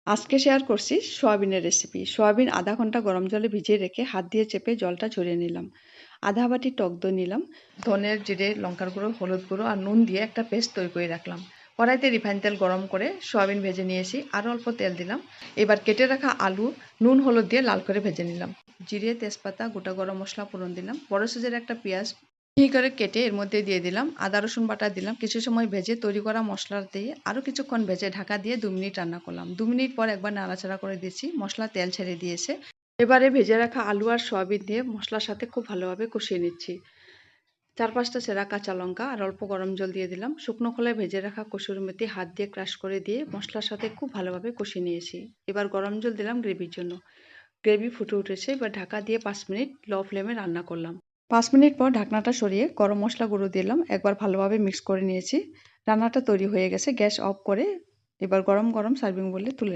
আজকে শেয়ার করছি সয়াবিনের রেসিপি। সয়াবিন আধা ঘন্টা গরম জলে ভিজিয়ে রেখে হাত দিয়ে চেপে জলটা ঝরিয়ে নিলাম। আধা বাটি টক দই নিলাম। ধনের, জিরে, লঙ্কার গুঁড়ো, হলুদ গুঁড়ো আর নুন দিয়ে একটা পেস্ট তৈরি করে রাখলাম। কড়াইতে রিফাইন তেল গরম করে সয়াবিন ভেজে নিয়েছি, আরও অল্প তেল দিলাম। এবার কেটে রাখা আলু নুন হলুদ দিয়ে লাল করে ভেজে নিলাম। জিরে, তেজপাতা, গোটা গরম মশলা ফোড়ন দিলাম। বড় সাইজের একটা পেঁয়াজ মিহি করে কেটে এর মধ্যে দিয়ে দিলাম। আদা রসুন বাটা দিলাম। কিছু সময় ভেজে তৈরি করা মশলা দিয়ে আরও কিছুক্ষণ ভেজে ঢাকা দিয়ে 2 মিনিট রান্না করলাম। 2 মিনিট পর একবার নাড়াচাড়া করে দিয়েছি। মশলা তেল ছেড়ে দিয়েছে। এবারে ভেজে রাখা আলু আর সয়াবিন দিয়ে মশলার সাথে খুব ভালোভাবে কষিয়ে নিচ্ছি। 4-5টা চেরা কাঁচা লঙ্কা আর অল্প গরম জল দিয়ে দিলাম। শুকনো খোলায় ভেজে রাখা কসুরি মেথি হাত দিয়ে ক্রাশ করে দিয়ে মশলার সাথে খুব ভালোভাবে কষিয়ে নিয়েছি। এবার গরম জল দিলাম গ্রেভির জন্য। গ্রেভি ফুটে উঠেছে। এবার ঢাকা দিয়ে 5 মিনিট লো ফ্লেমে রান্না করলাম। 5 মিনিট পর ঢাকনাটা সরিয়ে গরম মশলা গুঁড়ো দিলাম। একবার ভালোভাবে মিক্স করে নিয়েছি। রান্নাটা তৈরি হয়ে গেছে। গ্যাস অফ করে এবার গরম গরম সার্ভিং বলে তুলে